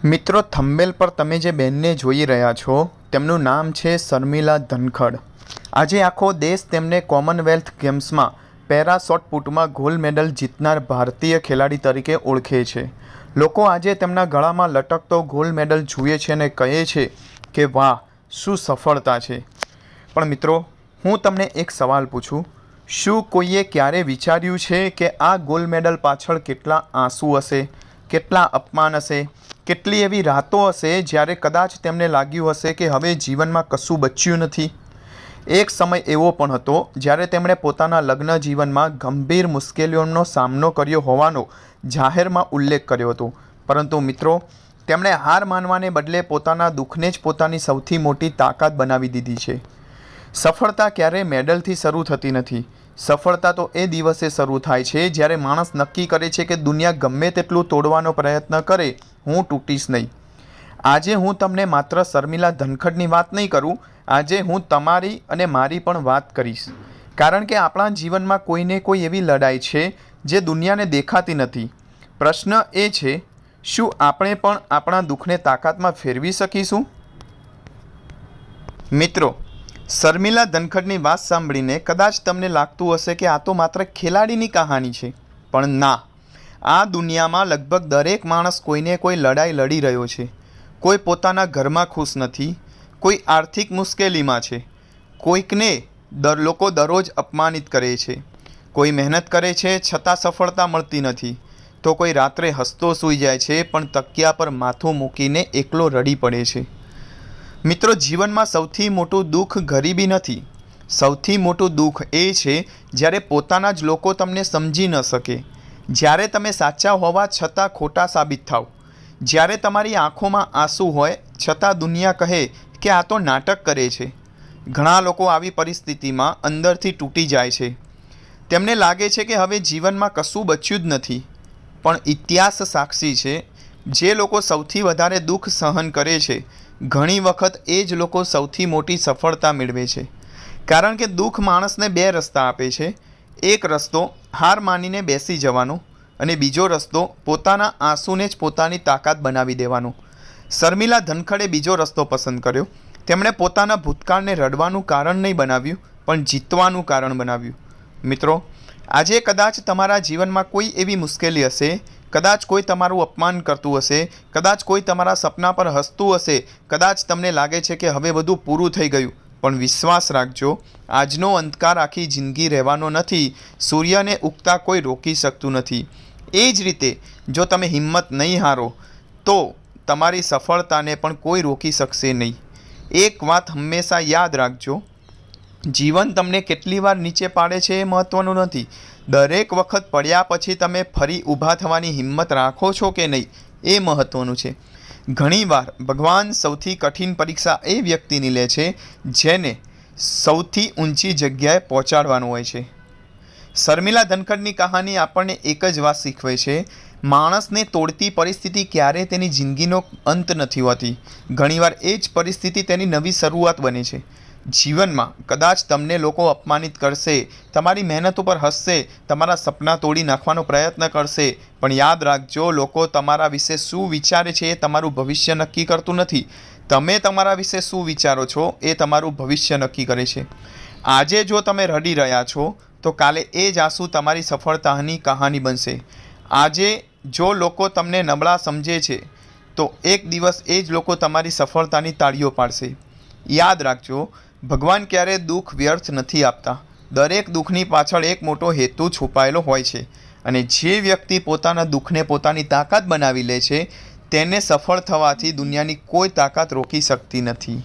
મિત્રો, થંબનેલ પર તમે જે બેનને જોઈ રહ્યા છો તેમનું નામ છે શર્મિલા ધનખડ। આજે આખો દેશ તેમને કોમનવેલ્થ ગેમ્સમાં પેરા શોટપુટમાં ગોલ્ડ મેડલ જીતનાર ભારતીય ખેલાડી તરીકે ઓળખે છે। લોકો આજે તેમના ગળામાં લટકતો ગોલ્ડ મેડલ જુએ છે અને કહે છે કે વાહ, શું સફળતા છે। પણ મિત્રો, હું તમને એક સવાલ પૂછું, શું કોઈએ ક્યારે વિચાર્યું છે કે આ ગોલ્ડ મેડલ પાછળ કેટલા આંસુ હશે, કેટલા અપમાન હશે, કેટલી એવી રાતો હશે જ્યારે કદાચ તેમને લાગ્યું હશે કે હવે જીવનમાં કશું બચ્યું નથી। એક સમય એવો પણ હતો જ્યારે તેમણે પોતાના લગ્ન જીવનમાં ગંભીર મુશ્કેલીઓનો સામનો કર્યો હોવાનો જાહેરમાં ઉલ્લેખ કર્યો હતો। પરંતુ મિત્રો, તેમણે હાર માનવાને બદલે પોતાના દુઃખને જ પોતાની સૌથી મોટી તાકાત બનાવી દીધી છે। સફળતા ક્યારેય મેડલથી શરૂ થતી નથી। સફળતા તો એ દિવસે શરૂ થાય છે જ્યારે માણસ નક્કી કરે છે કે દુનિયા ગમે તેટલું તોડવાનો પ્રયત્ન કરે, હું તૂટીશ નહીં। આજે હું તમને માત્ર શર્મિલા ધનખડની વાત નહીં કરું, આજે હું તમારી અને મારી પણ વાત કરીશ। કારણ કે આપણા જીવનમાં કોઈને કોઈ એવી લડાઈ છે જે દુનિયાને દેખાતી નથી। પ્રશ્ન એ છે, શું આપણે પણ આપણા દુઃખને તાકાતમાં ફેરવી શકીશું? મિત્રો, શર્મિલા ધનખડની વાત સાંભળીને કદાચ તમને લાગતું હશે કે આ તો માત્ર ખેલાડીની કહાની છે, પણ ના, આ દુનિયામાં લગભગ દરેક માણસ કોઈને કોઈ લડાઈ લડી રહ્યો છે। કોઈ પોતાના ઘરમાં ખુશ નથી, કોઈ આર્થિક મુશ્કેલીમાં છે, કોઈકને લોકો દરરોજ અપમાનિત કરે છે, કોઈ મહેનત કરે છે છતાં સફળતા મળતી નથી, તો કોઈ રાત્રે હસતો સૂઈ જાય છે પણ તકિયા પર માથું મૂકીને એકલો રડી પડે છે। મિત્રો, જીવનમાં સૌથી મોટું દુઃખ ગરીબી નથી, સૌથી મોટું દુઃખ એ છે જ્યારે પોતાના જ લોકો તમને સમજી ન શકે, જ્યારે તમે સાચા હોવા છતાં ખોટા સાબિત થાવ, જ્યારે તમારી આંખોમાં આંસુ હોય છતાં દુનિયા કહે કે આ તો નાટક કરે છે। ઘણા લોકો આવી પરિસ્થિતિમાં અંદરથી તૂટી જાય છે। તેમને લાગે છે કે હવે જીવનમાં કશું બચ્યું જ નથી। પણ ઇતિહાસ સાક્ષી છે, જે લોકો સૌથી વધારે દુઃખ સહન કરે છે, ઘણી વખત એ જ લોકો સૌથી મોટી સફળતા મેળવે છે। કારણ કે દુઃખ માણસને બે રસ્તા આપે છે। એક રસ્તો હાર માનીને બેસી જવાનો અને બીજો રસ્તો પોતાના આંસુને જ પોતાની તાકાત બનાવી દેવાનો। શર્મિલા ધનખડે બીજો રસ્તો પસંદ કર્યો। તેમણે પોતાના ભૂતકાળને રડવાનું કારણ નહીં બનાવ્યું, પણ જીતવાનું કારણ બનાવ્યું। મિત્રો, આજે કદાચ તમારા જીવનમાં કોઈ એવી મુશ્કેલી હશે, કદાચ કોઈ તમારું અપમાન કરતું હશે, કદાચ કોઈ તમારા સપના પર હસતું હશે, કદાચ તમને લાગે છે કે હવે બધું પૂરું થઈ ગયું, પણ વિશ્વાસ રાખજો, આજનો અંધકાર આખી જિંદગી રહેવાનો નથી। સૂર્યને ઉગતા કોઈ રોકી શકતું નથી। એ જ રીતે જો તમે હિંમત નહીં હારો તો તમારી સફળતાને પણ કોઈ રોકી શકશે નહીં। એક વાત હંમેશા યાદ રાખજો, જીવન તમને કેટલી વાર નીચે પાડે છે એ મહત્ત્વનું નથી, દરેક વખત પડ્યા પછી તમે ફરી ઊભા થવાની હિંમત રાખો છો કે નહીં એ મહત્ત્વનું છે। ઘણીવાર ભગવાન સૌથી કઠિન પરીક્ષા એ વ્યક્તિની લે છે જેને સૌથી ઊંચી જગ્યાએ પહોંચાડવાનું હોય છે। શર્મિલા ધનખડની કહાની આપણને એક જ વાત શીખવે છે, માણસને તોડતી પરિસ્થિતિ ક્યારેય તેની જિંદગીનો અંત નથી હોતી, ઘણીવાર એ જ પરિસ્થિતિ તેની નવી શરૂઆત બને છે। જીવનમાં કદાચ તમને લોકો અપમાનિત કરશે, તમારી મહેનત ઉપર હસશે, તમારા સપના તોડી નાખવાનો પ્રયત્ન કરશે, પણ યાદ રાખજો, લોકો તમારા વિશે શું વિચારે છે એ તમારું ભવિષ્ય નક્કી કરતું નથી। તમે તમારા વિશે શું વિચારો છો એ તમારું ભવિષ્ય નક્કી કરે છે। આજે જો તમે રડી રહ્યા છો તો કાલે એ જ આંસુ તમારી સફળતાની કહાની બનશે। આજે જો લોકો તમને નબળા સમજે છે તો એક દિવસ એ જ લોકો તમારી સફળતાની તાળીઓ પાડશે। યાદ રાખજો, ભગવાન ક્યારેય દુઃખ વ્યર્થ નથી આપતા, દરેક દુઃખની પાછળ એક મોટો હેતુ છુપાયેલો હોય છે, અને જે વ્યક્તિ પોતાના દુઃખને પોતાની તાકાત બનાવી લે છે તેને સફળ થવાથી દુનિયાની કોઈ તાકાત રોકી શકતી નથી।